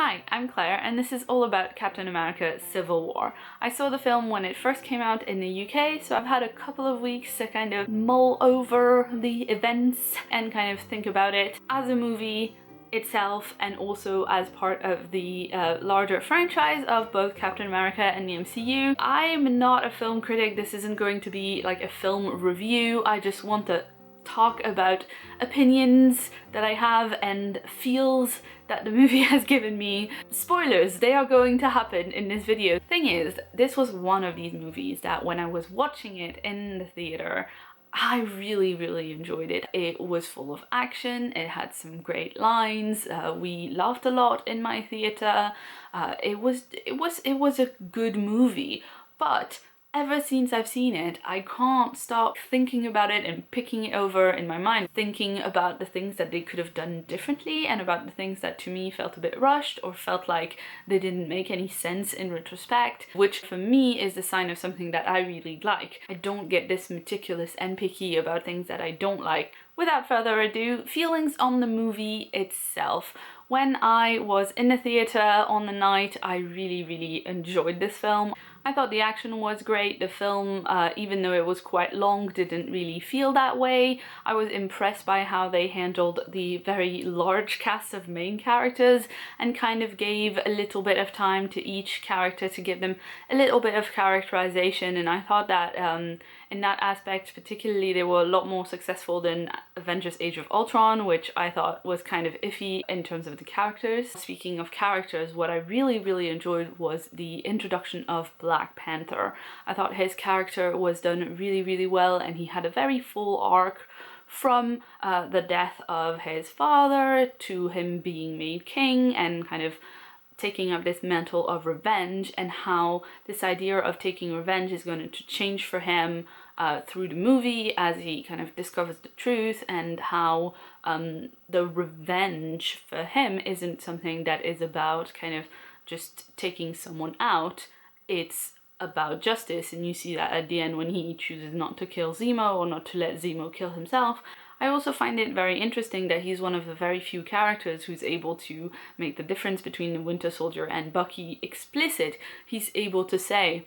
Hi, I'm Claire, and this is all about Captain America Civil War. I saw the film when it first came out in the UK, so I've had a couple of weeks to kind of mull over the events and kind of think about it as a movie itself and also as part of the larger franchise of both Captain America and the MCU. I'm not a film critic. This isn't going to be like a film review. I just want to talk about opinions that I have and feels that the movie has given me. Spoilers, they are going to happen in this video. Thing is, this was one of these movies that when I was watching it in the theater, I really enjoyed it. It was full of action, it had some great lines, we laughed a lot in my theater. It was a good movie, but ever since I've seen it, I can't stop thinking about it and picking it over in my mind, thinking about the things that they could have done differently and about the things that to me felt a bit rushed or felt like they didn't make any sense in retrospect, which for me is the sign of something that I really like. I don't get this meticulous and picky about things that I don't like. Without further ado, feelings on the movie itself. When I was in the theater on the night, I really enjoyed this film. I thought the action was great. The film, even though it was quite long, didn't really feel that way. I was impressed by how they handled the very large cast of main characters and kind of gave a little bit of time to each character to give them a little bit of characterization, and I thought that in that aspect particularly they were a lot more successful than Avengers Age of Ultron, which I thought was kind of iffy in terms of the characters. Speaking of characters, what I really enjoyed was the introduction of Black Panther. I thought his character was done really well, and he had a very full arc from the death of his father to him being made king and kind of taking up this mantle of revenge, and how this idea of taking revenge is going to change for him through the movie as he kind of discovers the truth, and how the revenge for him isn't something that is about kind of just taking someone out. It's about justice, and you see that at the end when he chooses not to kill Zemo or not to let Zemo kill himself. I also find it very interesting that he's one of the very few characters who's able to make the difference between the Winter Soldier and Bucky explicit. He's able to say,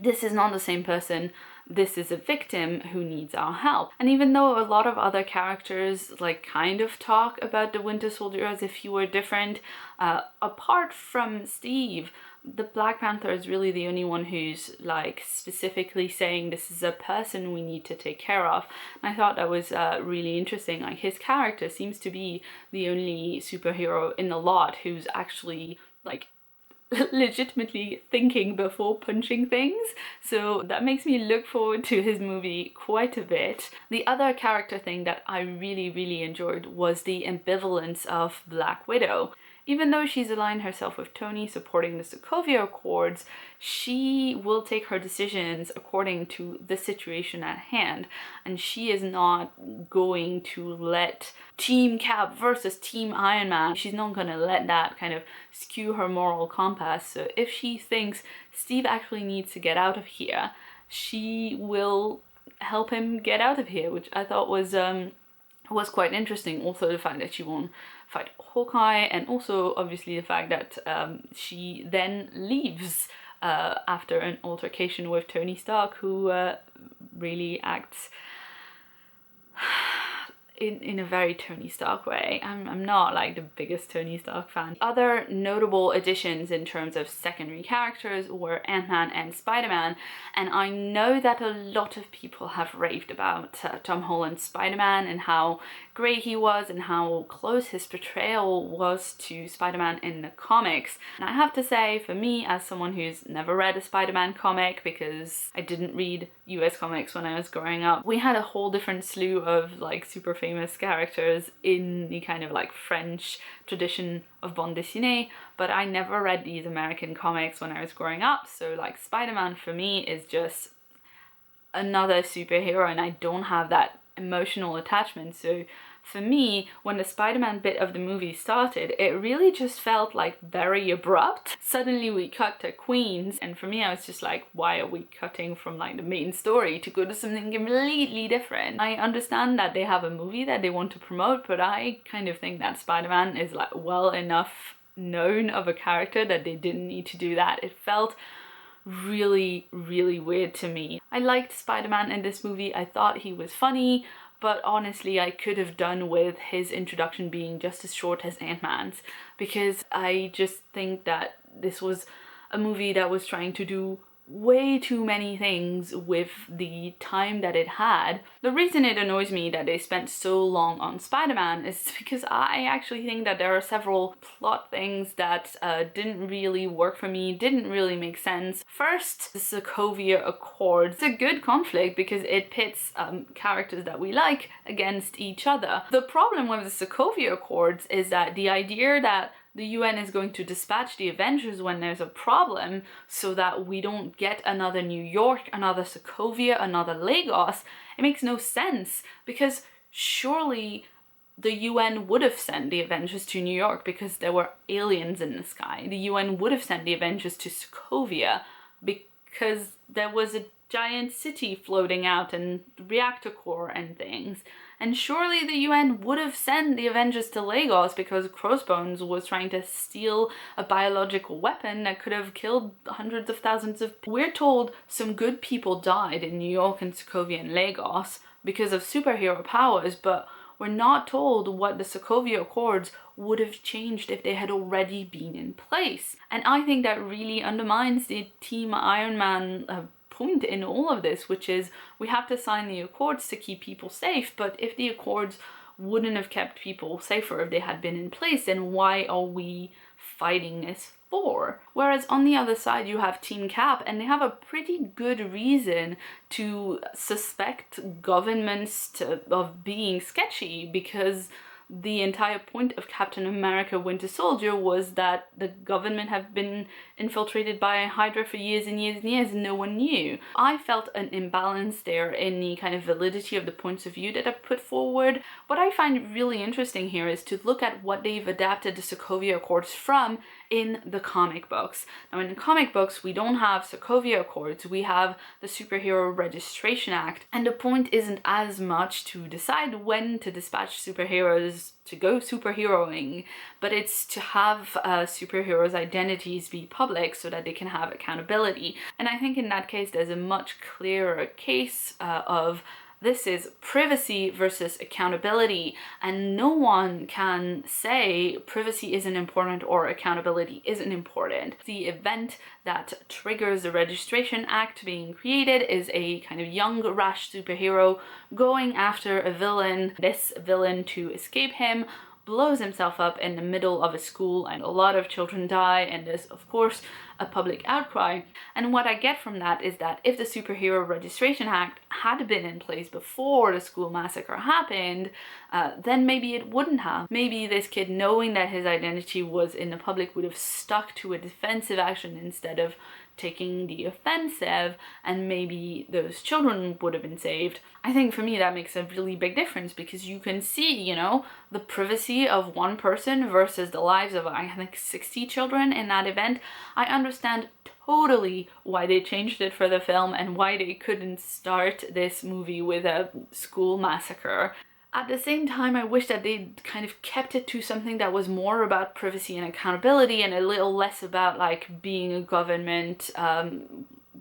this is not the same person, this is a victim who needs our help. And even though a lot of other characters like kind of talk about the Winter Soldier as if he were different, apart from Steve, the Black Panther is really the only one who's like specifically saying this is a person we need to take care of. And I thought that was really interesting. Like, his character seems to be the only superhero in the lot who's actually like legitimately thinking before punching things, so that makes me look forward to his movie quite a bit. The other character thing that I really enjoyed was the ambivalence of Black Widow. Even though she's aligned herself with Tony supporting the Sokovia Accords, she will take her decisions according to the situation at hand, and she is not going to let Team Cap versus Team Iron Man, she's not going to let that kind of skew her moral compass. So if she thinks Steve actually needs to get out of here, she will help him get out of here, which I thought was quite interesting. Also the fact that she won't fight Hawkeye, and also obviously the fact that she then leaves after an altercation with Tony Stark, who really acts in a very Tony Stark way. I'm not like the biggest Tony Stark fan. Other notable additions in terms of secondary characters were Ant-Man and Spider-Man, and I know that a lot of people have raved about Tom Holland's Spider-Man and how great he was and how close his portrayal was to Spider-Man in the comics. And I have to say, for me, as someone who's never read a Spider-Man comic because I didn't read US comics when I was growing up, we had a whole different slew of like super famous characters in the kind of like French tradition of bande dessinée, but I never read these American comics when I was growing up, so like Spider-Man for me is just another superhero and I don't have that emotional attachment. So for me, when the Spider-Man bit of the movie started, it really just felt like very abrupt. Suddenly we cut to Queens, and for me I was just like, why are we cutting from like the main story to go to something completely different? I understand that they have a movie that they want to promote, but I kind of think that Spider-Man is like well enough known of a character that they didn't need to do that. It felt really, really weird to me. I liked Spider-Man in this movie. I thought he was funny, but honestly I could have done with his introduction being just as short as Ant-Man's, because I just think that this was a movie that was trying to do way too many things with the time that it had. The reason it annoys me that they spent so long on Spider-Man is because I actually think that there are several plot things that didn't really work for me, didn't really make sense. First, the Sokovia Accords. It's a good conflict because it pits characters that we like against each other. The problem with the Sokovia Accords is that the idea that the UN is going to dispatch the Avengers when there's a problem so that we don't get another New York, another Sokovia, another Lagos, it makes no sense, because surely the UN would have sent the Avengers to New York because there were aliens in the sky. The UN would have sent the Avengers to Sokovia because there was a giant city floating out and reactor core and things. And surely the UN would have sent the Avengers to Lagos because Crossbones was trying to steal a biological weapon that could have killed hundreds of thousands of people. We're told some good people died in New York and Sokovia and Lagos because of superhero powers, but we're not told what the Sokovia Accords would have changed if they had already been in place. And I think that really undermines the Team Iron Man point in all of this, which is we have to sign the Accords to keep people safe, but if the Accords wouldn't have kept people safer if they had been in place, then why are we fighting this for? Whereas on the other side you have Team Cap, and they have a pretty good reason to suspect governments of being sketchy, because the entire point of Captain America Winter Soldier was that the government have been infiltrated by Hydra for years and years and years and no one knew. I felt an imbalance there in the kind of validity of the points of view that I put forward. What I find really interesting here is to look at what they've adapted the Sokovia Accords from in the comic books. Now in the comic books we don't have Sokovia Accords, we have the Superhero Registration Act, and the point isn't as much to decide when to dispatch superheroes to go superheroing, but it's to have superheroes' identities be public so that they can have accountability. And I think in that case there's a much clearer case of this is privacy versus accountability, and no one can say privacy isn't important or accountability isn't important. The event that triggers the Registration Act being created is a kind of young, rash superhero going after a villain. This villain, to escape him, blows himself up in the middle of a school, and a lot of children die, and there's of course a public outcry. And what I get from that is that if the Superhero Registration Act had been in place before the school massacre happened, then maybe it wouldn't have. Maybe this kid, knowing that his identity was in the public, would have stuck to a defensive action instead of taking the offensive, and maybe those children would have been saved. I think for me that makes a really big difference, because you can see, you know, the privacy of one person versus the lives of, I think, 60 children in that event. I understand totally why they changed it for the film and why they couldn't start this movie with a school massacre. At the same time, I wish that they'd kind of kept it to something that was more about privacy and accountability and a little less about like being a government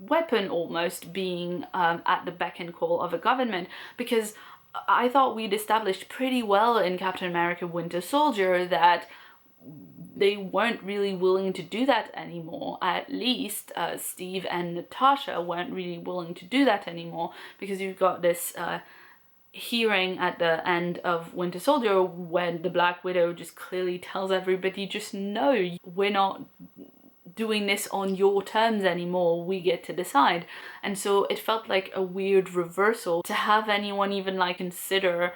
weapon, almost being at the beck and call of a government, because I thought we'd established pretty well in Captain America Winter Soldier that they weren't really willing to do that anymore. At least Steve and Natasha weren't really willing to do that anymore, because you've got this hearing at the end of Winter Soldier when the Black Widow just clearly tells everybody, just no, we're not doing this on your terms anymore, we get to decide. And so it felt like a weird reversal to have anyone even like consider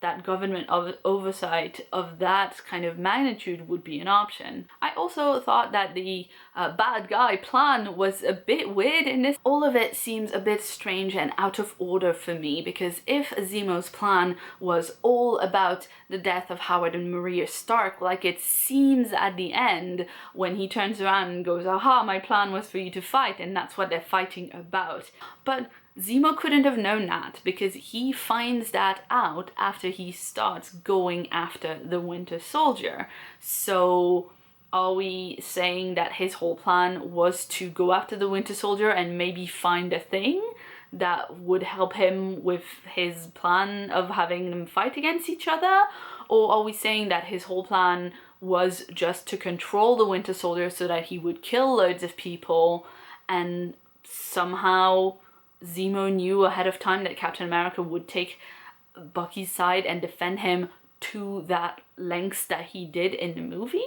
that government oversight of that kind of magnitude would be an option. I also thought that the bad guy plan was a bit weird in this. All of it seems a bit strange and out of order for me, because if Zemo's plan was all about the death of Howard and Maria Stark, like it seems at the end when he turns around and goes, aha, my plan was for you to fight, and that's what they're fighting about. But Zemo couldn't have known that, because he finds that out after he starts going after the Winter Soldier. So Are we saying that his whole plan was to go after the Winter Soldier and maybe find a thing that would help him with his plan of having them fight against each other? Or are we saying that his whole plan was just to control the Winter Soldier so that he would kill loads of people, and somehow Zemo knew ahead of time that Captain America would take Bucky's side and defend him to that lengths that he did in the movie?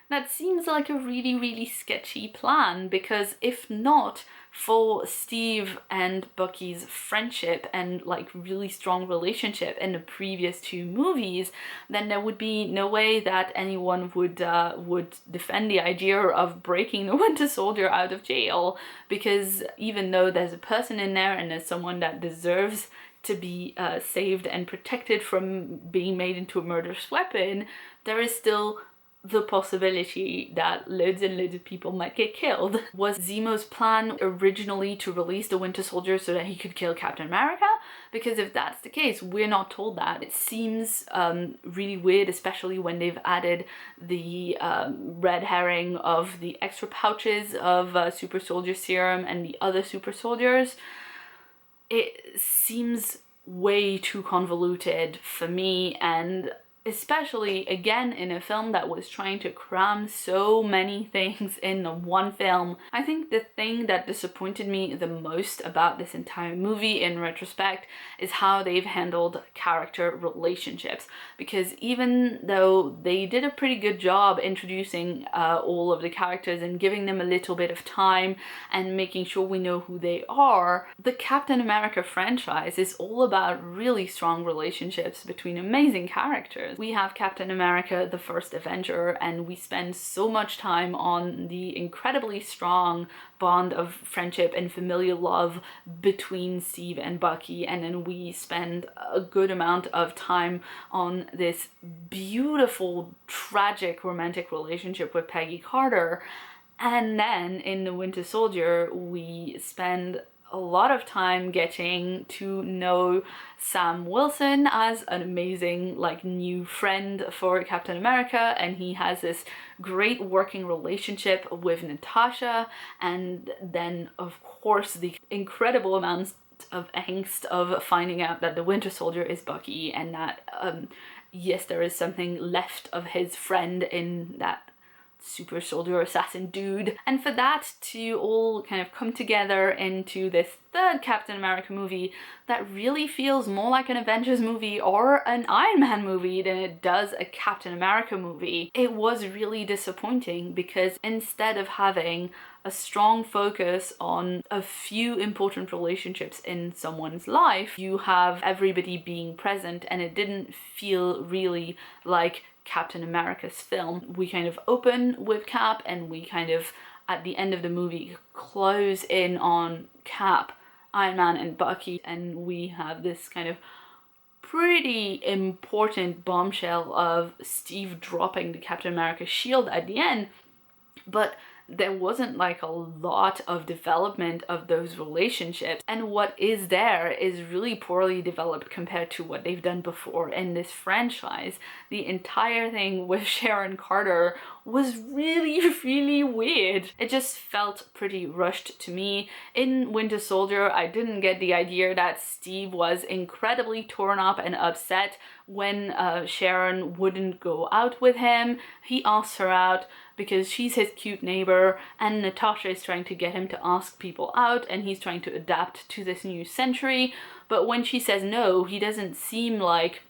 That seems like a really, really sketchy plan, because if not for Steve and Bucky's friendship and like really strong relationship in the previous two movies, then there would be no way that anyone would defend the idea of breaking the Winter Soldier out of jail, because even though there's a person in there and there's someone that deserves to be saved and protected from being made into a murderous weapon, there is still the possibility that loads and loads of people might get killed. Was Zemo's plan originally to release the Winter Soldier so that he could kill Captain America? Because if that's the case, we're not told that. It seems really weird, especially when they've added the red herring of the extra pouches of super soldier serum and the other super soldiers. It seems way too convoluted for me, and especially again in a film that was trying to cram so many things in the one film. I think the thing that disappointed me the most about this entire movie in retrospect is how they've handled character relationships, because even though they did a pretty good job introducing all of the characters and giving them a little bit of time and making sure we know who they are, the Captain America franchise is all about really strong relationships between amazing characters. We have Captain America, the first Avenger, and we spend so much time on the incredibly strong bond of friendship and familial love between Steve and Bucky, and then we spend a good amount of time on this beautiful, tragic, romantic relationship with Peggy Carter. And then in The Winter Soldier, we spend a lot of time getting to know Sam Wilson as an amazing like new friend for Captain America, and he has this great working relationship with Natasha, and then of course the incredible amounts of angst of finding out that the Winter Soldier is Bucky, and that yes, there is something left of his friend in that super soldier assassin dude. And for that to all kind of come together into this third Captain America movie that really feels more like an Avengers movie or an Iron Man movie than it does a Captain America movie, it was really disappointing, because instead of having a strong focus on a few important relationships in someone's life, you have everybody being present, and it didn't feel really like Captain America's film. We kind of open with Cap, and we kind of, at the end of the movie, close in on Cap, Iron Man, and Bucky, and we have this kind of pretty important bombshell of Steve dropping the Captain America shield at the end, but there wasn't like a lot of development of those relationships, and what is there is really poorly developed compared to what they've done before in this franchise. The entire thing with Sharon Carter was really, really weird. It just felt pretty rushed to me. In Winter Soldier, I didn't get the idea that Steve was incredibly torn up and upset when Sharon wouldn't go out with him. He asks her out because she's his cute neighbor, and Natasha is trying to get him to ask people out, and he's trying to adapt to this new century. But when she says no, he doesn't seem like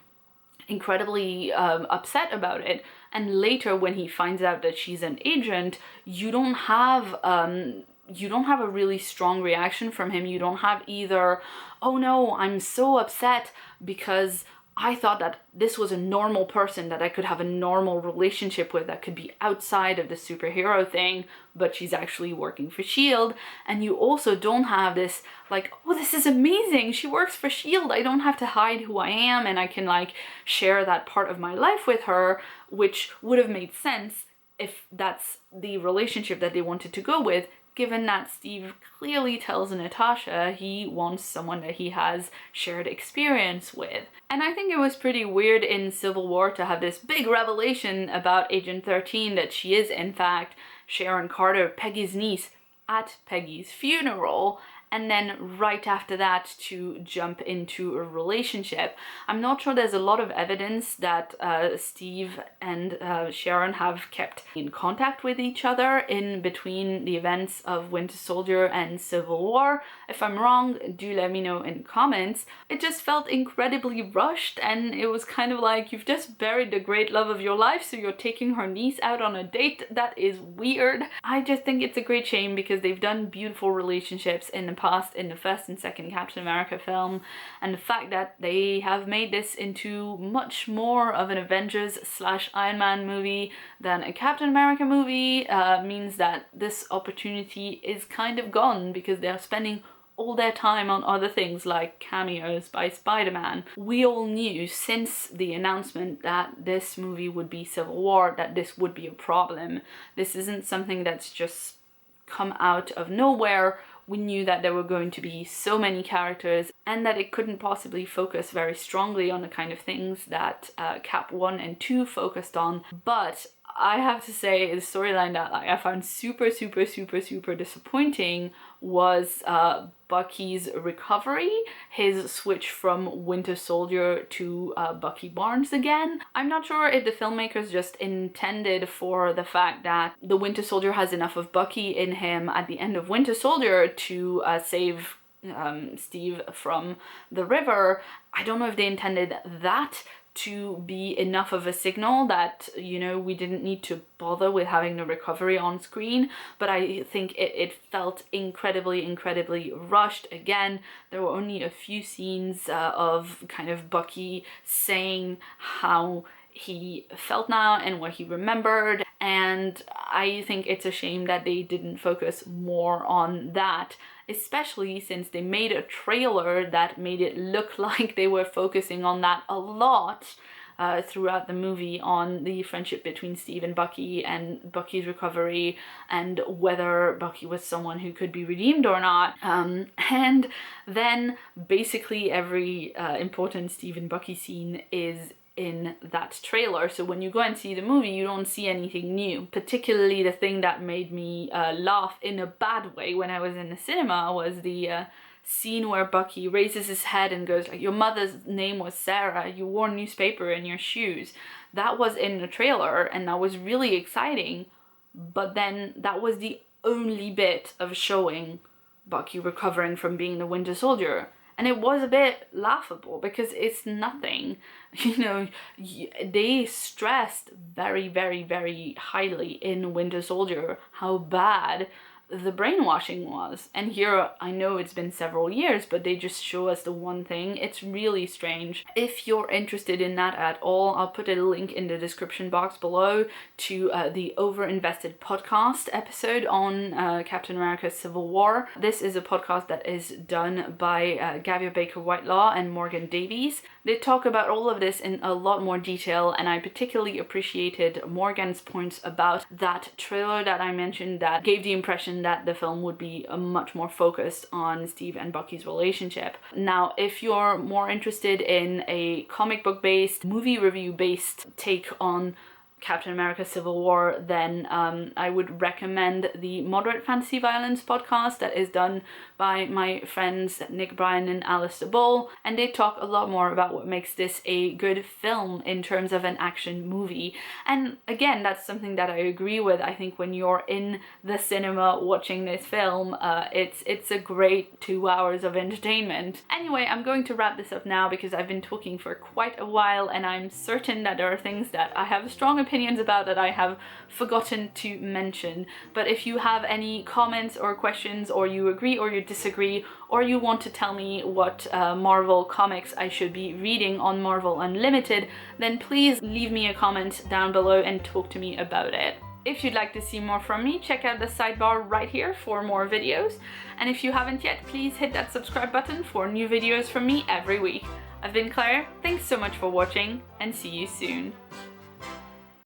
incredibly upset about it. And later, when he finds out that she's an agent, you don't have a really strong reaction from him. You don't have either, oh no, I'm so upset because I thought that this was a normal person that I could have a normal relationship with, that could be outside of the superhero thing, but she's actually working for S.H.I.E.L.D. And you also don't have this like, oh, this is amazing, she works for S.H.I.E.L.D., I don't have to hide who I am, and I can like share that part of my life with her, which would have made sense if that's the relationship that they wanted to go with, given that Steve clearly tells Natasha he wants someone that he has shared experience with. And I think it was pretty weird in Civil War to have this big revelation about Agent 13 that she is in fact Sharon Carter, Peggy's niece, at Peggy's funeral, and then right after that to jump into a relationship. I'm not sure there's a lot of evidence that Steve and Sharon have kept in contact with each other in between the events of Winter Soldier and Civil War. If I'm wrong, do let me know in comments. It just felt incredibly rushed, and it was kind of like, you've just buried the great love of your life, so you're taking her niece out on a date. That is weird. I just think it's a great shame because they've done beautiful relationships in the past in the first and second Captain America film, and the fact that they have made this into much more of an Avengers / Iron Man movie than a Captain America movie means that this opportunity is kind of gone because they're spending all their time on other things like cameos by Spider-Man. We all knew since the announcement that this movie would be Civil War that this would be a problem. This isn't something that's just come out of nowhere. We knew that there were going to be so many characters and that it couldn't possibly focus very strongly on the kind of things that Cap 1 and 2 focused on. But I have to say the storyline that I found super disappointing was Bucky's recovery, his switch from Winter Soldier to Bucky Barnes again. I'm not sure if the filmmakers just intended for the fact that the Winter Soldier has enough of Bucky in him at the end of Winter Soldier to save Steve from the river. I don't know if they intended that to be enough of a signal that, you know, we didn't need to bother with having the recovery on screen, but I think it felt incredibly rushed. Again, there were only a few scenes of kind of Bucky saying how he felt now and what he remembered, and I think it's a shame that they didn't focus more on that, especially since they made a trailer that made it look like they were focusing on that a lot throughout the movie, on the friendship between Steve and Bucky's recovery and whether Bucky was someone who could be redeemed or not. And then basically every important Steve and Bucky scene is in that trailer, so when you go and see the movie you don't see anything new. Particularly the thing that made me laugh in a bad way when I was in the cinema was the scene where Bucky raises his head and goes like, "Your mother's name was Sarah, you wore newspaper in your shoes." That was in the trailer and that was really exciting, but then that was the only bit of showing Bucky recovering from being the Winter Soldier. And it was a bit laughable because it's nothing, you know. They stressed very highly in Winter Soldier how bad the brainwashing was. And here, I know it's been several years, but they just show us the one thing. It's really strange. If you're interested in that at all, I'll put a link in the description box below to the Overinvested podcast episode on Captain America Civil War. This is a podcast that is done by Gavia Baker-Whitelaw and Morgan Davies. They talk about all of this in a lot more detail, and I particularly appreciated Morgan's points about that trailer that I mentioned that gave the impression that the film would be much more focused on Steve and Bucky's relationship. Now, if you're more interested in a comic book based, movie review based take on Captain America Civil War, then I would recommend the Moderate Fantasy Violence podcast that is done by my friends Nick Bryan and Alistair Bull, and they talk a lot more about what makes this a good film in terms of an action movie. And again, that's something that I agree with. I think when you're in the cinema watching this film, it's a great 2 hours of entertainment. Anyway, I'm going to wrap this up now because I've been talking for quite a while and I'm certain that there are things that I have strong opinions about that I have forgotten to mention. But if you have any comments or questions, or you agree or you disagree, or you want to tell me what Marvel comics I should be reading on Marvel Unlimited, then please leave me a comment down below and talk to me about it. If you'd like to see more from me, check out the sidebar right here for more videos. And if you haven't yet, please hit that subscribe button for new videos from me every week. I've been Claire, thanks so much for watching, and see you soon.